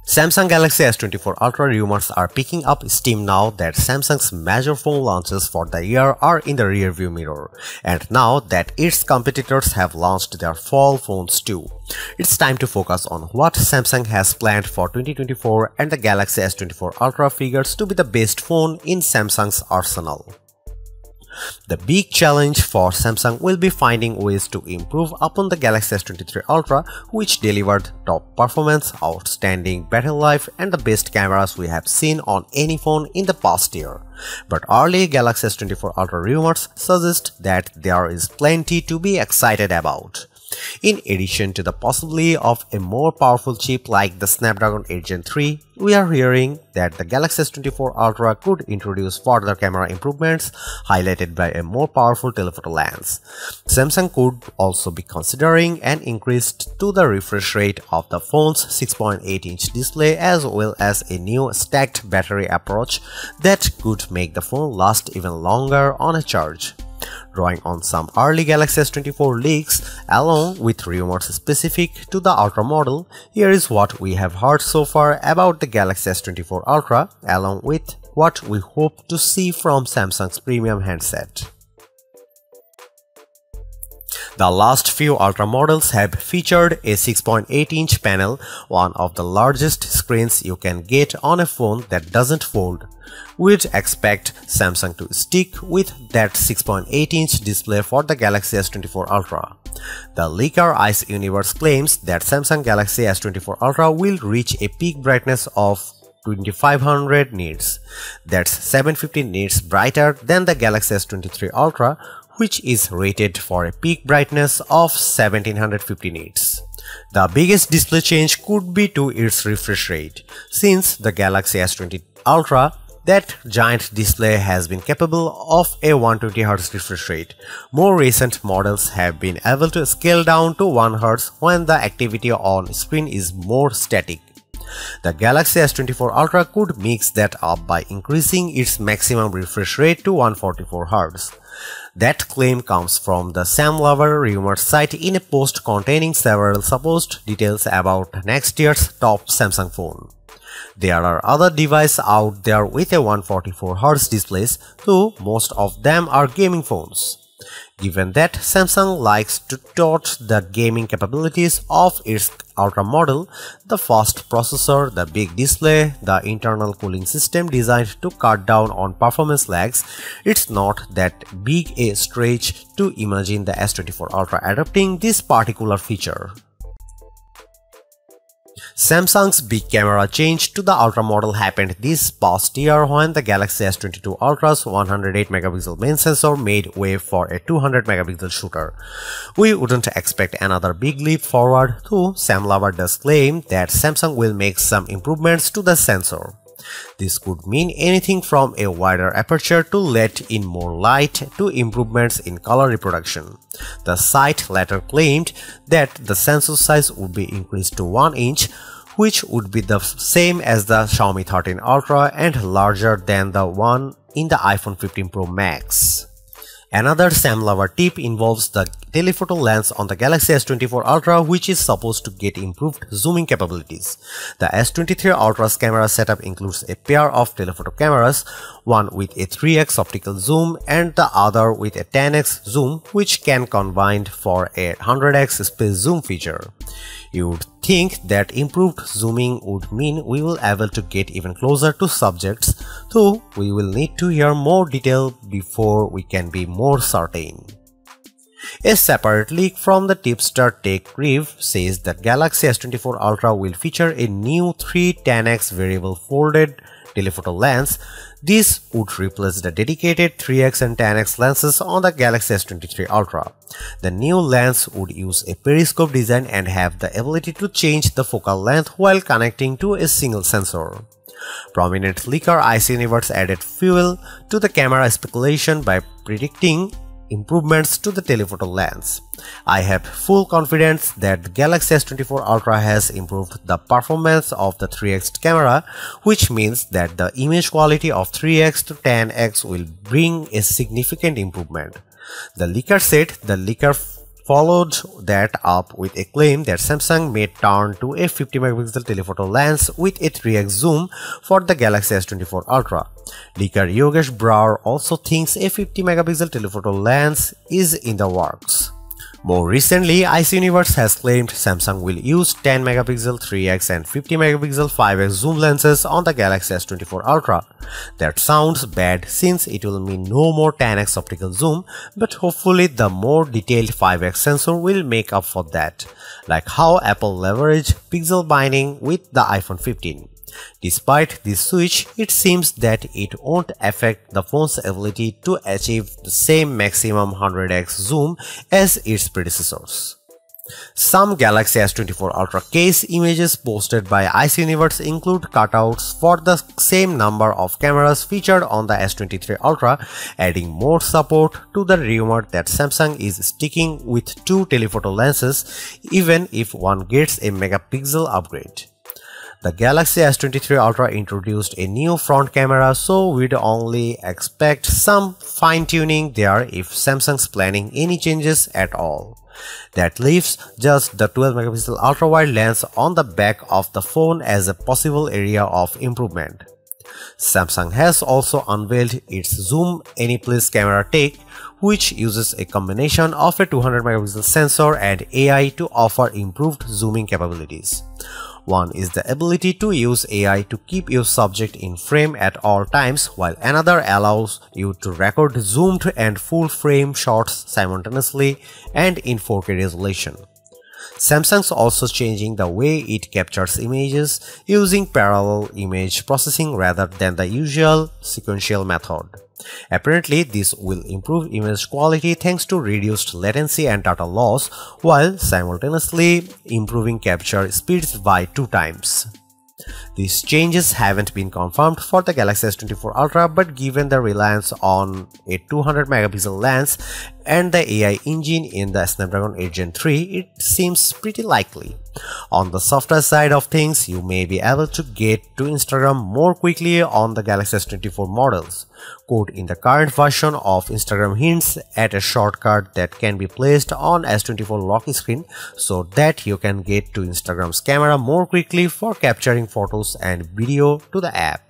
Samsung Galaxy S24 Ultra rumors are picking up steam now that Samsung's major phone launches for the year are in the rearview mirror, and now that its competitors have launched their fall phones too. It's time to focus on what Samsung has planned for 2024, and the Galaxy S24 Ultra figures to be the best phone in Samsung's arsenal. The big challenge for Samsung will be finding ways to improve upon the Galaxy S23 Ultra, which delivered top performance, outstanding battery life, and the best cameras we have seen on any phone in the past year. But early Galaxy S24 Ultra rumors suggest that there is plenty to be excited about. In addition to the possibility of a more powerful chip like the Snapdragon 8 Gen 3, we are hearing that the Galaxy S24 Ultra could introduce further camera improvements, highlighted by a more powerful telephoto lens. Samsung could also be considering an increase to the refresh rate of the phone's 6.8-inch display, as well as a new stacked battery approach that could make the phone last even longer on a charge. Drawing on some early Galaxy S24 leaks, along with rumors specific to the Ultra model, here is what we have heard so far about the Galaxy S24 Ultra, along with what we hope to see from Samsung's premium handset. The last few Ultra models have featured a 6.8-inch panel, one of the largest screens you can get on a phone that doesn't fold. We'd expect Samsung to stick with that 6.8-inch display for the Galaxy S24 Ultra. The leaker Ice Universe claims that Samsung Galaxy S24 Ultra will reach a peak brightness of 2500 nits. That's 750 nits brighter than the Galaxy S23 Ultra, which is rated for a peak brightness of 1750 nits. The biggest display change could be to its refresh rate, since the Galaxy S20 Ultra, that giant display, has been capable of a 120Hz refresh rate. More recent models have been able to scale down to 1 Hz when the activity on screen is more static. The Galaxy S24 Ultra could mix that up by increasing its maximum refresh rate to 144 Hz. That claim comes from the Sam Lover rumor site in a post containing several supposed details about next year's top Samsung phone. There are other devices out there with a 144Hz displays, though most of them are gaming phones. Given that Samsung likes to tout the gaming capabilities of its Ultra model, the fast processor, the big display, the internal cooling system designed to cut down on performance lags, it's not that big a stretch to imagine the S24 Ultra adopting this particular feature. Samsung's big camera change to the Ultra model happened this past year when the Galaxy S22 Ultra's 108MP main sensor made way for a 200MP shooter. We wouldn't expect another big leap forward, though Sam Lover does claim that Samsung will make some improvements to the sensor. This could mean anything from a wider aperture to let in more light to improvements in color reproduction. The site later claimed that the sensor size would be increased to 1 inch, which would be the same as the Xiaomi 13 Ultra and larger than the one in the iPhone 15 Pro Max. Another Sam Lover tip involves the telephoto lens on the Galaxy S24 Ultra, which is supposed to get improved zooming capabilities. The S23 Ultra's camera setup includes a pair of telephoto cameras, one with a 3x optical zoom and the other with a 10x zoom, which can combine for a 100x space zoom feature. You would think that improved zooming would mean we will be able to get even closer to subjects, though we will need to hear more detail before we can be more certain. A separate leak from the Tipster Tech Rev says that Galaxy S24 Ultra will feature a new 310x variable folded telephoto lens. This would replace the dedicated 3x and 10x lenses on the Galaxy S23 Ultra. The new lens would use a periscope design and have the ability to change the focal length while connecting to a single sensor. Prominent leaker Ice Universe added fuel to the camera speculation by predicting improvements to the telephoto lens. I have full confidence that the Galaxy S24 Ultra has improved the performance of the 3x camera, which means that the image quality of 3x to 10x will bring a significant improvement. The leaker said the leaker followed that up with a claim that Samsung may turn to a 50 megapixel telephoto lens with a 3x zoom for the Galaxy S24 Ultra. Leaker Yogesh Brar also thinks a 50 megapixel telephoto lens is in the works. More recently, S24 has claimed Samsung will use 10 megapixel 3x and 50 megapixel 5x zoom lenses on the Galaxy S24 Ultra. That sounds bad since it will mean no more 10x optical zoom, but hopefully the more detailed 5x sensor will make up for that, like how Apple leveraged pixel binding with the iPhone 15. Despite this switch, it seems that it won't affect the phone's ability to achieve the same maximum 100x zoom as its predecessors. Some Galaxy S24 Ultra case images posted by S24 include cutouts for the same number of cameras featured on the S23 Ultra, adding more support to the rumor that Samsung is sticking with 2 telephoto lenses even if one gets a megapixel upgrade. The Galaxy S23 Ultra introduced a new front camera, so we'd only expect some fine-tuning there if Samsung's planning any changes at all. That leaves just the 12 megapixel ultra-wide lens on the back of the phone as a possible area of improvement. Samsung has also unveiled its Zoom Anyplace camera tech, which uses a combination of a 200 megapixel sensor and AI to offer improved zooming capabilities. One is the ability to use AI to keep your subject in frame at all times, while another allows you to record zoomed and full-frame shots simultaneously and in 4K resolution. Samsung's also changing the way it captures images using parallel image processing rather than the usual sequential method. Apparently, this will improve image quality thanks to reduced latency and data loss, while simultaneously improving capture speeds by 2 times. These changes haven't been confirmed for the Galaxy S24 Ultra, but given the reliance on a 200 megapixel lens and the AI engine in the Snapdragon 8 Gen 3, it seems pretty likely. On the software side of things, you may be able to get to Instagram more quickly on the Galaxy S24 models. Code in the current version of Instagram hints at a shortcut that can be placed on S24 lock screen so that you can get to Instagram's camera more quickly for capturing photos and video to the app.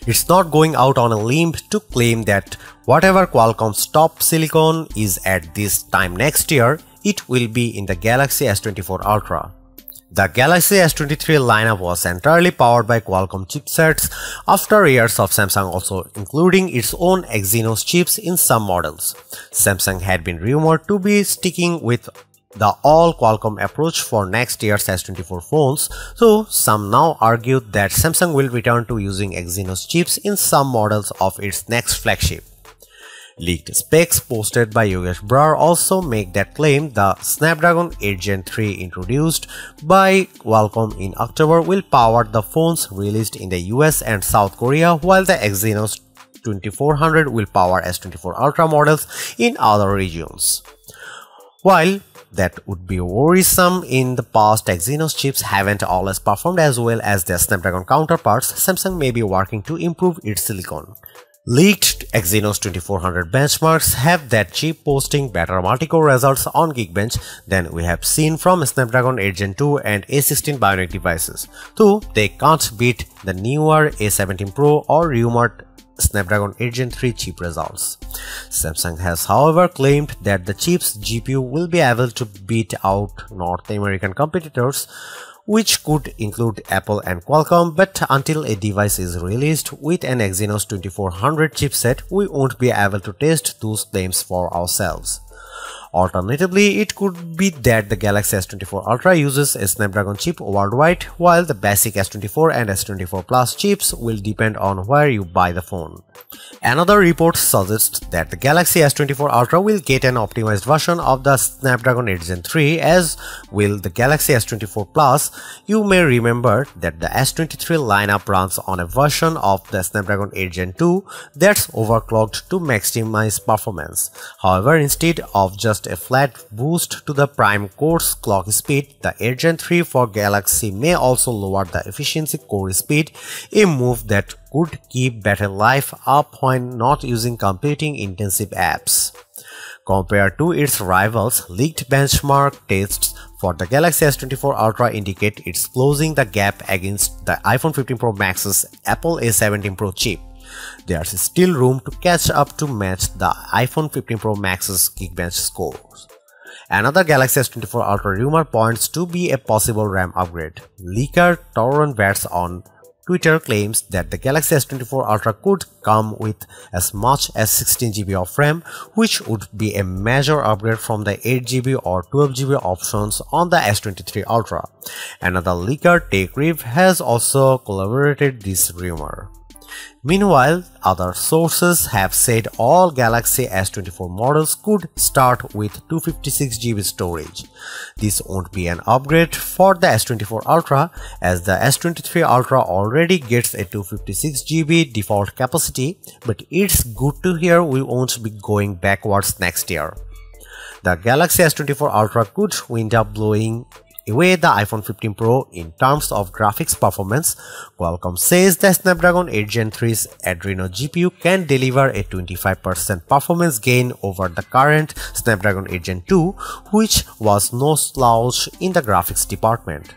It's not going out on a limb to claim that whatever Qualcomm's top silicon is at this time next year, it will be in the Galaxy S24 Ultra. The Galaxy S23 lineup was entirely powered by Qualcomm chipsets after years of Samsung also including its own Exynos chips in some models. Samsung had been rumored to be sticking with the all-Qualcomm approach for next year's S24 phones, so some now argued that Samsung will return to using Exynos chips in some models of its next flagship. Leaked specs posted by Yogesh Brar also make that claim. The Snapdragon 8 Gen 3 introduced by Qualcomm in October will power the phones released in the US and South Korea, while the Exynos 2400 will power S24 Ultra models in other regions. While that would be worrisome, in the past Exynos chips haven't always performed as well as their Snapdragon counterparts. Samsung may be working to improve its silicon. Leaked Exynos 2400 benchmarks have that chip posting better multi-core results on Geekbench than we have seen from Snapdragon 8 Gen 2 and A16 Bionic devices, though they can't beat the newer A17 Pro or rumored Snapdragon 8 Gen 3 chip results. Samsung has however claimed that the chip's GPU will be able to beat out North American competitors, which could include Apple and Qualcomm, but until a device is released with an Exynos 2400 chipset, we won't be able to test those claims for ourselves. Alternatively, it could be that the Galaxy S24 Ultra uses a Snapdragon chip worldwide, while the basic S24 and S24 Plus chips will depend on where you buy the phone. Another report suggests that the Galaxy S24 Ultra will get an optimized version of the Snapdragon 8 Gen 3, as will the Galaxy S24 Plus. You may remember that the S23 lineup runs on a version of the Snapdragon 8 Gen 2 that's overclocked to maximize performance. However, instead of just a flat boost to the prime core's clock speed, the 8 Gen 3 for Galaxy may also lower the efficiency core speed, a move that could keep battery life up when not using computing intensive apps. Compared to its rivals, leaked benchmark tests for the Galaxy S24 Ultra indicate it's closing the gap against the iPhone 15 Pro Max's Apple A17 Pro chip. There's still room to catch up to match the iPhone 15 Pro Max's Geekbench scores. Another Galaxy S24 Ultra rumor points to be a possible RAM upgrade. Leaker Torron Bats on Twitter claims that the Galaxy S24 Ultra could come with as much as 16GB of RAM, which would be a major upgrade from the 8GB or 12GB options on the S23 Ultra. Another leaker, TechRev, has also corroborated this rumor. Meanwhile, other sources have said all Galaxy S24 models could start with 256GB storage. This won't be an upgrade for the S24 Ultra, as the S23 Ultra already gets a 256GB default capacity, but it's good to hear we won't be going backwards next year. The Galaxy S24 Ultra could wind up blowing away the iPhone 15 Pro in terms of graphics performance. Qualcomm says the Snapdragon 8 Gen 3's Adreno GPU can deliver a 25% performance gain over the current Snapdragon 8 Gen 2, which was no slouch in the graphics department.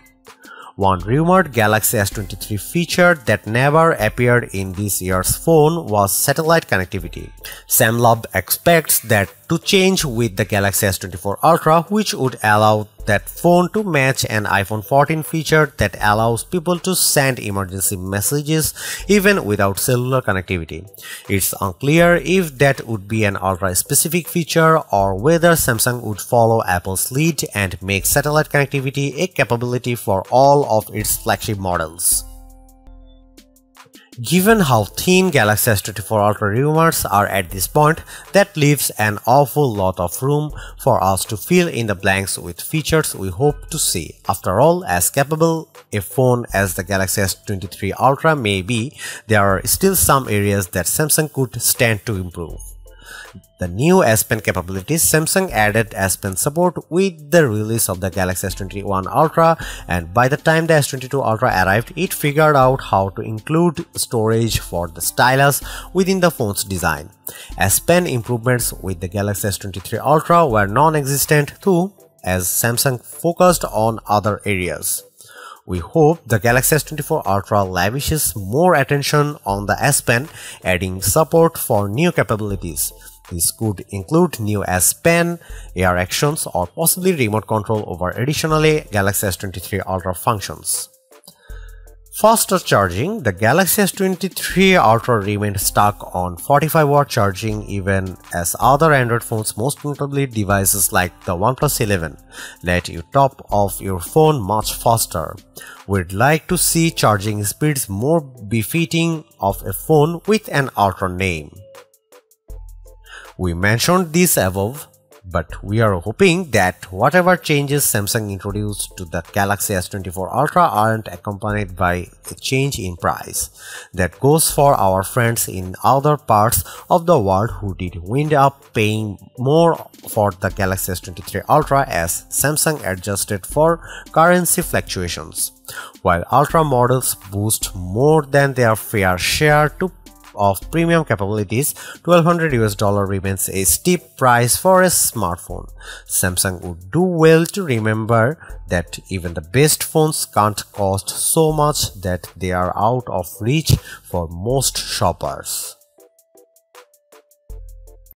One rumored Galaxy S23 feature that never appeared in this year's phone was satellite connectivity. Sam Love expects that to change with the Galaxy S24 Ultra, which would allow that phone to match an iPhone 14 feature that allows people to send emergency messages even without cellular connectivity. It's unclear if that would be an Ultra-specific feature or whether Samsung would follow Apple's lead and make satellite connectivity a capability for all of its flagship models. Given how thin Galaxy S24 Ultra rumors are at this point, that leaves an awful lot of room for us to fill in the blanks with features we hope to see. After all, as capable a phone as the Galaxy S23 Ultra may be, there are still some areas that Samsung could stand to improve. The new S Pen capabilities. Samsung added S Pen support with the release of the Galaxy S21 Ultra, and by the time the S22 Ultra arrived, it figured out how to include storage for the stylus within the phone's design. S Pen improvements with the Galaxy S23 Ultra were non-existent too, as Samsung focused on other areas. We hope the Galaxy S24 Ultra lavishes more attention on the S Pen, adding support for new capabilities. This could include new S Pen, AR actions, or possibly remote control over additionally Galaxy S23 Ultra functions. Faster charging. The Galaxy S23 Ultra remained stuck on 45-watt charging even as other Android phones, most notably devices like the OnePlus 11, let you top off your phone much faster. We'd like to see charging speeds more befitting of a phone with an Ultra name. We mentioned this above, but we are hoping that whatever changes Samsung introduced to the Galaxy S24 Ultra aren't accompanied by a change in price. That goes for our friends in other parts of the world who did wind up paying more for the Galaxy S23 Ultra as Samsung adjusted for currency fluctuations. While Ultra models boost more than their fair share of premium capabilities, $1,200 remains a steep price for a smartphone. Samsung would do well to remember that even the best phones can't cost so much that they are out of reach for most shoppers.